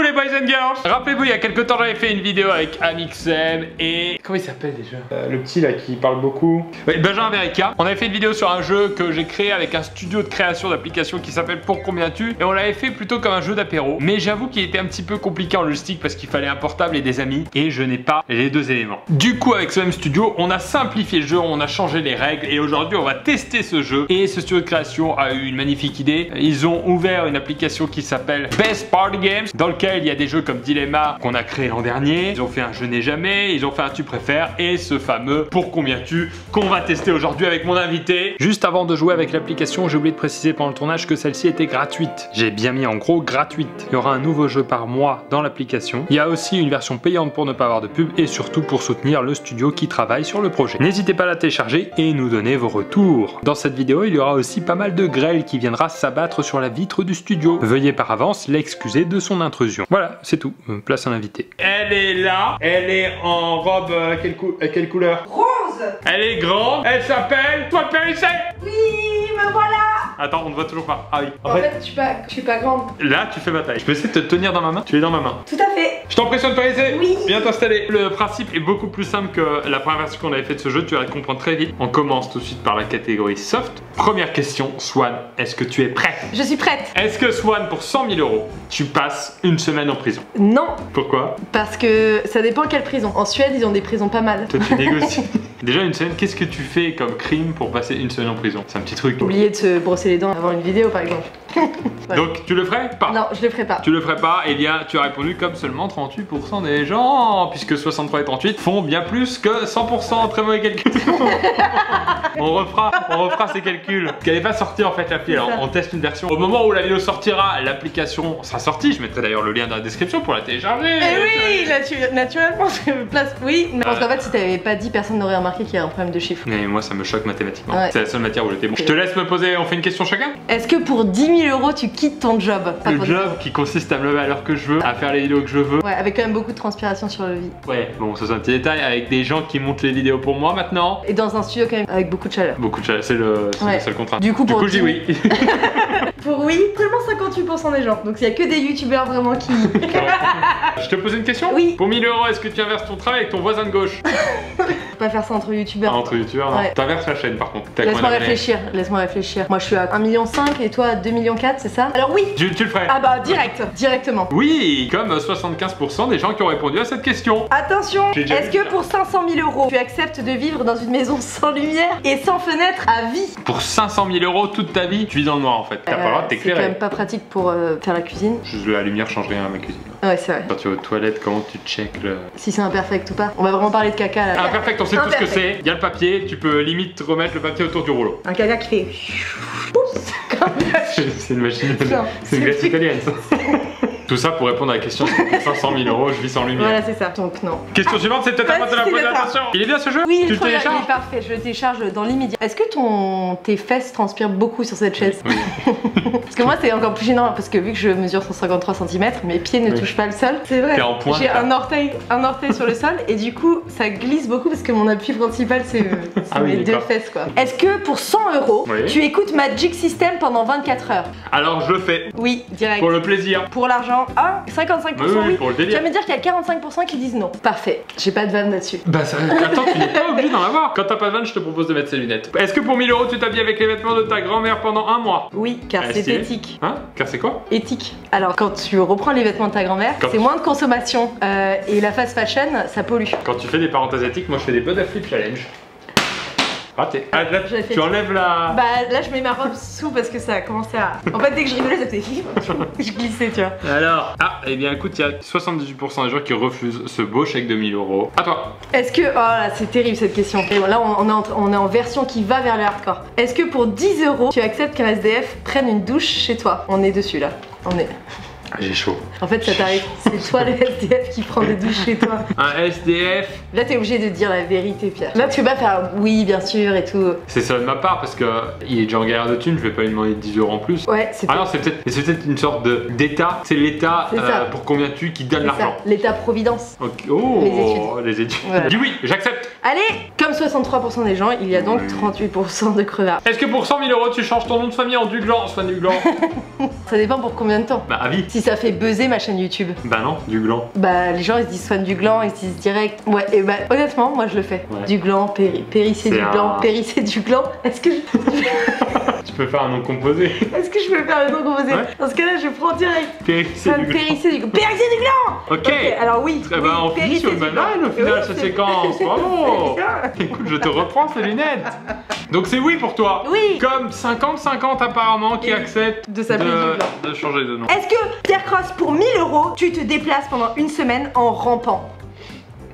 les boys and girls. Rappelez-vous, il y a quelques temps j'avais fait une vidéo avec Amixem et... Comment il s'appelle déjà le petit là qui parle beaucoup. Oui, Benjamin Verica. On avait fait une vidéo sur un jeu que j'ai créé avec un studio de création d'applications qui s'appelle Pour Combien Tu. Et on l'avait fait plutôt comme un jeu d'apéro. Mais j'avoue qu'il était un petit peu compliqué en logistique parce qu'il fallait un portable et des amis. Et je n'ai pas les deux éléments. Du coup, avec ce même studio, on a simplifié le jeu, on a changé les règles. Et aujourd'hui, on va tester ce jeu. Et ce studio de création a eu une magnifique idée. Ils ont ouvert une application qui s'appelle Best Party Games, dans lequel il y a des jeux comme Dilemma qu'on a créé l'an dernier. Ils ont fait un Je n'ai jamais, ils ont fait un Tu préfères et ce fameux Pour Combien Tu qu'on va tester aujourd'hui avec mon invité. Juste avant de jouer avec l'application, j'ai oublié de préciser pendant le tournage que celle-ci était gratuite. J'ai bien mis en gros gratuite. Il y aura un nouveau jeu par mois dans l'application. Il y a aussi une version payante pour ne pas avoir de pub et surtout pour soutenir le studio qui travaille sur le projet. N'hésitez pas à la télécharger et nous donner vos retours. Dans cette vidéo, il y aura aussi pas mal de grêle qui viendra s'abattre sur la vitre du studio. Veuillez par avance l'excuser de son intrusion. Voilà, c'est tout. Place à l'invité. Elle est là. Elle est en robe quelle couleur? Rose. Elle est grande. Elle s'appelle Swan Périssé. Oui, me voilà. Attends, on ne voit toujours pas. Ah oui. En fait, je suis pas grande. Là, tu fais bataille. Je peux essayer de te tenir dans ma main? Tu es dans ma main. Tout à fait. Je t'en prie, Swan Périssé. Oui. Viens t'installer. Le principe est beaucoup plus simple que la première version qu'on avait fait de ce jeu. Tu vas le comprendre très vite. On commence tout de suite par la catégorie soft. Première question, Swan, est-ce que tu es prête? Je suis prête. Est-ce que Swan, pour 100 000 €, tu passes une semaine en prison? Non. Pourquoi? Parce que ça dépend quelle prison. En Suède, ils ont des prisons pas mal. Toi, tu négocies. Déjà, une semaine, qu'est-ce que tu fais comme crime pour passer une semaine en prison? C'est un petit truc. Oublier de se brosser les dents avant une vidéo, par exemple. Voilà. Donc, tu le ferais pas? Non, je le ferai pas. Tu le ferais pas? Eh bien, tu as répondu comme seulement 38% des gens, puisque 63 et 38 font bien plus que 100%. Très mauvais calcul. on refera ces calculs. Qu'elle n'est pas sortie en fait l'appli. Alors, on teste une version. Au moment où la vidéo sortira, l'application sera sortie. Je mettrai d'ailleurs le lien dans la description pour la télécharger. Eh oui, naturellement, je place. Oui, mais parce qu'en fait, si t'avais pas dit, personne n'aurait remarqué qu'il y a un problème de chiffres. Mais moi, ça me choque mathématiquement. Ouais. C'est la seule matière où j'étais bon. Je te laisse me poser. On fait une question chacun? Est-ce que pour 10 000 €, tu quittes ton job? Le job qui consiste à me lever à l'heure que je veux, à faire les vidéos que je veux. Ouais, avec quand même beaucoup de transpiration sur le vie. Ouais, bon, ça c'est un petit détail, avec des gens qui montent les vidéos pour moi maintenant. Et dans un studio quand même avec beaucoup de chaleur. Beaucoup de chaleur, c'est le seul contrat. Du coup, je dis oui. Pour oui, seulement 58% des gens. Donc il y a que des youtubeurs vraiment qui... Je te pose une question? Oui. Pour 1000 €, est-ce que tu inverses ton travail avec ton voisin de gauche? Faut pas faire ça entre youtubeurs. Entre youtubeurs, non. Ouais. T'inverses la chaîne par contre. Laisse-moi réfléchir. Moi je suis à 1,5 million et toi à 2,4 millions, c'est ça? Alors oui. Tu le ferais? Ah bah directement. Oui, comme 75% des gens qui ont répondu à cette question. Attention, est-ce que ça. pour 500 000 €, tu acceptes de vivre dans une maison sans lumière et sans fenêtre à vie? Pour 500 000 € toute ta vie, tu vis dans le noir en fait. T'as pas le droit de C'est quand t'éclairer. même pas pratique pour faire la cuisine. La lumière change rien à ma cuisine. Ouais, c'est vrai. Quand tu vas aux toilettes, comment tu checkes le... Si c'est imperfect ou pas. On va vraiment parler de caca là. Imperfect, on sait tout ce que c'est. Il y a le papier, tu peux limite remettre le papier autour du rouleau. Un caca qui fait... C'est une machine, Non, c'est une glace italienne ça. Tout ça pour répondre à la question pour 500 000 €, je vis sans lumière. Voilà, c'est ça. Donc non. Question suivante, c'est peut-être à moi de la poser, attention. Il est bien ce jeu? Oui, tu le il est télécharges? parfait, je le télécharge dans l'immédiat. Est-ce que tes fesses transpirent beaucoup sur cette chaise? Oui. Parce que moi c'est encore plus gênant parce que vu que je mesure 153 cm, mes pieds ne touchent pas le sol. C'est vrai. T'es en pointe, J'ai là. un orteil sur le sol et du coup ça glisse beaucoup parce que mon appui principal c'est mes deux fesses quoi. Est-ce que pour 100 €, Oui. tu écoutes Magic System pendant 24 heures? Alors je le fais. Oui, direct. Pour le plaisir. Pour l'argent, 55% oui. Pour le Tu délire. vas me dire qu'il y a 45% qui disent non. Parfait, j'ai pas de vanne là-dessus. Bah ça... Attends, tu n'es pas obligé d'en avoir. Quand t'as pas de vanne, je te propose de mettre ces lunettes. Est-ce que pour 1000 € tu t'habilles avec les vêtements de ta grand-mère pendant un mois? Oui, car c'est stylé. éthique. Hein? Car c'est quoi? Éthique. Alors quand tu reprends les vêtements de ta grand-mère, c'est moins de consommation et la fast fashion, ça pollue. Quand tu fais des parenthèses éthiques, moi je fais des butt flip challenge. Raté. Ah, là, J'avais fait tu ça. enlèves la... Bah là je mets ma robe sous parce que ça a commencé à... En fait dès que je rigolais ça faisait... je glissais tu vois. Alors... Ah, et bien écoute, il y a 78% des gens qui refusent ce beau chèque de 1000 €. À toi. Est-ce que... Oh là c'est terrible cette question. Et là on est en version qui va vers le hardcore. Est-ce que pour 10 € tu acceptes qu'un SDF prenne une douche chez toi? On est dessus là. On est... Ah, j'ai chaud. En fait ça t'arrive, c'est toi le SDF qui prend des douches chez toi. Un SDF. Là t'es obligé de dire la vérité Pierre. Là tu peux pas faire oui bien sûr et tout. C'est ça de ma part parce que il est déjà en galère de thunes, je vais pas lui demander 10 € en plus. Ouais c'est Ah non, c'est peut-être une sorte d'état. C'est l'état pour combien tu qui donne l'argent. L'état providence. Okay. Oh, Les études. Les études. Voilà. Dis oui, j'accepte. Allez, comme 63% des gens, il y a donc 38% de crevards. Est-ce que pour 100 000 euros, tu changes ton nom de famille en Duglan, Swan Duglan? Ça dépend pour combien de temps. Bah, à vie. Si ça fait buzzer ma chaîne YouTube. Bah non, Duglan. Bah les gens ils se disent Swan Duglan, ils se disent direct. Ouais, et bah honnêtement, moi je le fais. Ouais. Duglan, Périssé Duglan, Périssé Duglan. Est-ce que Tu peux faire un nom composé. Est-ce que je peux faire le nom composé? Ouais. Dans ce cas-là, je prends direct. Périssé Duglan. Périssé Duglan. Périssé Duglan. Ok. Alors oui. Eh ben, on finit sur une bonne line au final, cette séquence. Bravo. Écoute, je te reprends ces lunettes. Donc c'est oui pour toi. Oui. Comme 50-50 apparemment qui acceptent de s'appeler Duglan. de changer de nom. Est-ce que, Pierre Cross, pour 1000 euros, tu te déplaces pendant une semaine en rampant?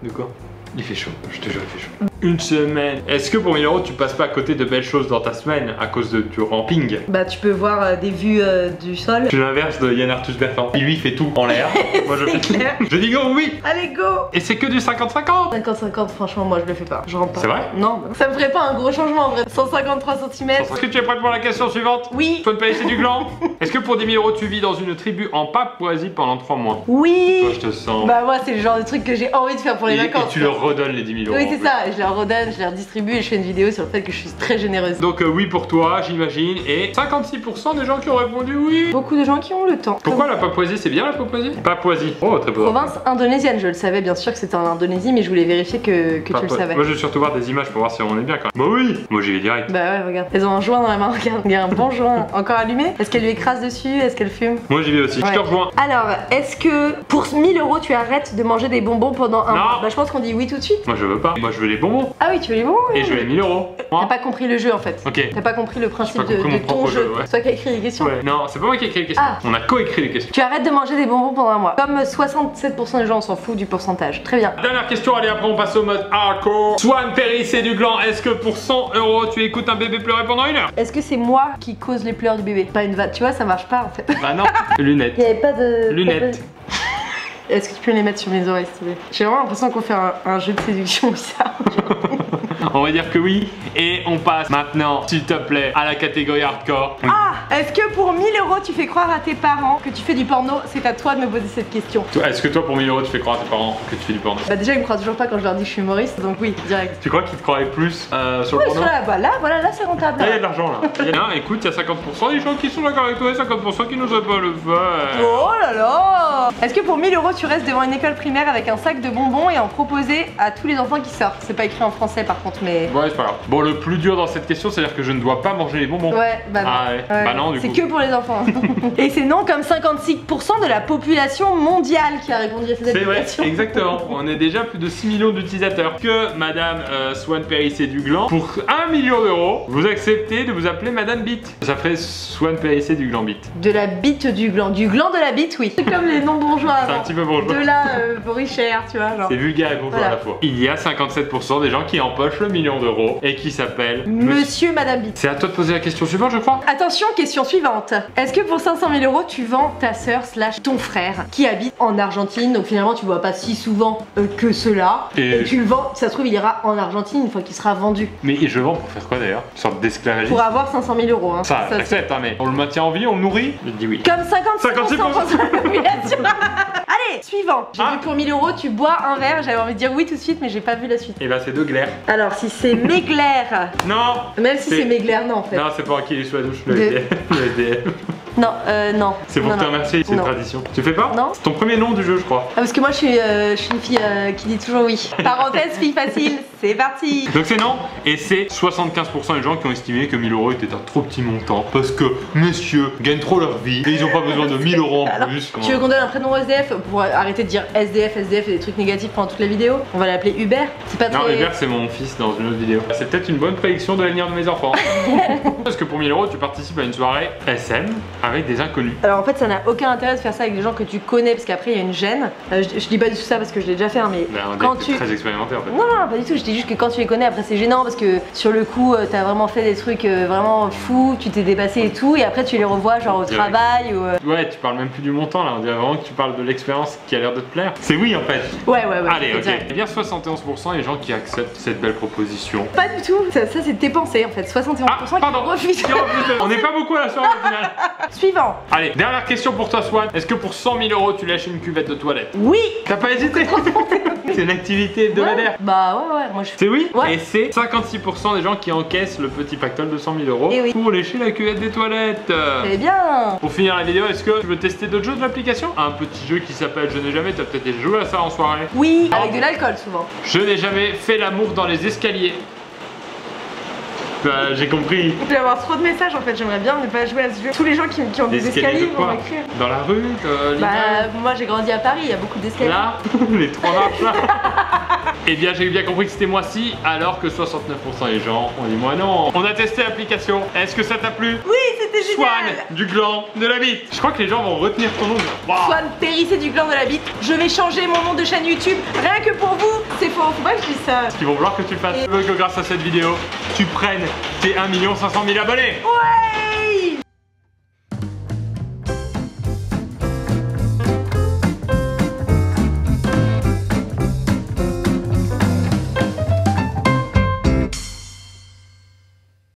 De quoi? Il fait chaud, je te jure, il fait chaud. Une semaine. Est-ce que pour 1000 euros, tu passes pas à côté de belles choses dans ta semaine à cause du ramping? Bah tu peux voir des vues du sol. Je suis l'inverse de Yann Arthus Bertrand. Il lui fait tout en l'air. Moi je fais clair. Je dis go oui. Allez go. Et c'est que du 50-50. 50-50 franchement moi je le fais pas. Je rampe pas. C'est vrai? Non. Ça me ferait pas un gros changement en vrai. 153 cm. Est-ce que tu es prête pour la question suivante? Oui. Swan Périssé Duglan. Est-ce que pour 10 000 euros, tu vis dans une tribu en Papouasie pendant 3 mois? Oui. Toi je te sens. Bah moi c'est le genre de truc que j'ai envie de faire pour les vacances. Et tu leur redonnes les 10 000 euros. Oui c'est ça, je leur redonne, je leur distribue et je fais une vidéo sur le fait que je suis très généreuse. Donc oui pour toi j'imagine. Et 56% des gens qui ont répondu oui. Beaucoup de gens qui ont le temps. Pourquoi la Papouasie? C'est bien la Papouasie? Papouasie. Oh très beau. Province indonésienne, je le savais bien sûr que c'était en Indonésie mais je voulais vérifier que tu le savais. Moi je vais surtout voir des images pour voir si on est bien quand même. Bah oui. Moi j'y vais direct. Bah ouais regarde, elles ont un joint dans la main, regarde, il y a un bon joint encore allumé. Est-ce qu'elle lui écrase dessus? Est-ce qu'elle fume? Moi j'y vais aussi, je te rejoins. Alors, est-ce que pour 1000 euros tu arrêtes de manger des bonbons pendant un mois? Bah je pense qu'on dit oui tout de suite. Moi je veux pas, moi je veux les bonbons. Ah oui tu veux les bonbons? Et je veux les 1000 euros. T'as pas compris le jeu en fait. Ok. T'as pas compris le principe J'ai pas compris de mon ton propre jeu. jeu, ouais. C'est toi qui as écrit les questions. Ouais. Non, c'est pas moi qui ai écrit les questions. Ah. On a co-écrit les questions. Tu arrêtes de manger des bonbons pendant un mois. Comme 67% des gens on s'en fout du pourcentage. Très bien. Dernière question, allez après on passe au mode hardcore. Swan Périssé Duglan, est-ce que pour 100 euros tu écoutes un bébé pleurer pendant 1 heure? Est-ce que c'est moi qui cause les pleurs du bébé? Pas une vanne. Tu vois ça marche pas en fait. Bah non. Lunettes. Il y avait pas de... Lunettes. Est-ce que tu peux les mettre sur mes oreilles s'il te plaît? J'ai vraiment l'impression qu'on fait un jeu de séduction bizarre. On va dire que oui. Et on passe maintenant, s'il te plaît, à la catégorie hardcore. Oui. Ah! Est-ce que pour 1000 euros tu fais croire à tes parents que tu fais du porno? C'est à toi de me poser cette question. Est-ce que toi pour 1000 euros tu fais croire à tes parents que tu fais du porno? Bah déjà ils me croient toujours pas quand je leur dis que je suis humoriste, donc oui, direct. Tu crois qu'ils te croiraient plus sur le porno? Bah là, voilà, là c'est rentable. Ah, il y a de l'argent là. Non, écoute, il y a 50% des gens qui sont d'accord avec toi et 50% qui n'osent pas le faire. Oh là là! Est-ce que pour 1000 euros tu restes devant une école primaire avec un sac de bonbons et en proposer à tous les enfants qui sortent? C'est pas écrit en français par contre, mais... Ouais, c'est pas grave. Bon, le plus dur dans cette question, c'est-à-dire que je ne dois pas manger les bonbons. Ouais, bah non. Ah ouais. Bah non, du coup. C'est que pour les enfants. Et c'est non comme 56% de la population mondiale qui a répondu à cette C'est vrai, question. exactement. On est déjà plus de 6 millions d'utilisateurs. Que Madame Swan Périssé Duglan, pour 1 million d'euros, vous acceptez de vous appeler Madame Bite. Ça ferait Swan Périssé Duglan Bite. De la bite du gland. Du gland de la bite, oui. C'est comme les noms bourgeois. C'est un petit peu bourgeois. De la Richère, tu vois. Genre. C'est vulgaire et bourgeois à la fois. Il y a 57% des gens qui empochent le 1 million d'euros et qui s'appellent Monsieur Madame Bite. C'est à toi de poser la question suivante, je crois. Attention, question suivante. Est-ce que pour 500 000 euros, tu vends ta sœur / ton frère qui habite en Argentine? Donc finalement, tu vois pas si souvent que cela. Et tu le vends, ça se trouve, il ira en Argentine une fois qu'il sera vendu. Mais je vends pour faire quoi d'ailleurs? Une sorte d'esclavagiste. Pour avoir 500 000 euros. Hein. Ça j'accepte, hein, mais on le maintient en vie, on le nourrit? Je dis oui. Comme 56% de la population. Allez, suivant. J'ai vu pour 1000 euros, tu bois un verre. J'avais envie de dire oui tout de suite, mais j'ai pas vu la suite. Et bah c'est de glaire. Alors, si c'est Méglaire. Non. Même si c'est Méglaire, non en fait. Non, c'est pour qui il est sous la douche, le SDF. Le SDF. Non, non. C'est pour te remercier, c'est une tradition. Tu fais pas? Non. C'est ton premier nom du jeu, je crois. Ah, parce que moi je suis une fille qui dit toujours oui. Parenthèse, fille facile, c'est parti. Donc c'est non, et c'est 75% des gens qui ont estimé que 1000 euros était un trop petit montant parce que messieurs gagnent trop leur vie et ils ont pas besoin de 1000 euros en plus. Tu veux qu'on donne un prénom SDF pour arrêter de dire SDF et des trucs négatifs pendant toute la vidéo? On va l'appeler Hubert. C'est pas très... Non, Hubert c'est mon fils dans une autre vidéo. C'est peut-être une bonne prédiction de l'avenir de mes enfants. Parce que pour 1000 euros tu participes à une soirée SM avec des inconnus. Alors en fait ça n'a aucun intérêt de faire ça avec des gens que tu connais parce qu'après il y a une gêne. Je dis pas du tout ça parce que je l'ai déjà fait hein, mais quand tu... très expérimenté en fait. Non pas du tout, je dis juste que quand tu les connais après c'est gênant parce que sur le coup t'as vraiment fait des trucs vraiment fous, tu t'es dépassé et tout et après tu les revois genre au travail ou... Ouais tu parles même plus du montant là, on dirait vraiment que tu parles de l'expérience qui a l'air de te plaire. C'est oui en fait. Ouais. Allez ok. Et bien 71% des gens qui acceptent cette belle proposition. Pas du tout, ça c'est tes pensées en fait, 71% qui refusent. On n'est pas beaucoup à la soirée au final. Suivant. Allez, dernière question pour toi Swan. Est-ce que pour 100 000 euros tu lâches une cuvette de toilette? Oui. T'as pas hésité? C'est une activité hebdomadaire. Ouais. Bah ouais, moi je fais. C'est oui. Ouais. Et c'est 56% des gens qui encaissent le petit pactole de 100 000 euros Et oui. pour lécher la cuvette des toilettes. Très bien. Pour finir la vidéo, est-ce que tu veux tester d'autres jeux de l'application? Un petit jeu qui s'appelle Je n'ai jamais, t'as peut-être déjà joué à ça en soirée. Oui, avec de l'alcool souvent. Je n'ai jamais fait l'amour dans les escaliers. Bah, j'ai compris. Il peut y avoir trop de messages en fait, j'aimerais bien ne pas jouer à ce jeu. Tous les gens qui ont des escaliers de vont quoi? m'écrire. Dans la rue, Bah moi j'ai grandi à Paris, il y a beaucoup d'escaliers. là, les 3 marches là. Eh bien, j'ai bien compris que c'était moi-ci, alors que 69% des gens ont dit moi non. On a testé l'application. Est-ce que ça t'a plu? Oui, c'était génial. Swan du gland de la bite. Je crois que les gens vont retenir ton nom. Wow. Swan Périssé du gland de la bite. Je vais changer mon nom de chaîne YouTube rien que pour vous. C'est faux, faut pas que je dise ça. Ils vont vouloir que tu le fasses. Je veux que grâce à cette vidéo, tu prennes tes 1 500 000 abonnés. Ouais.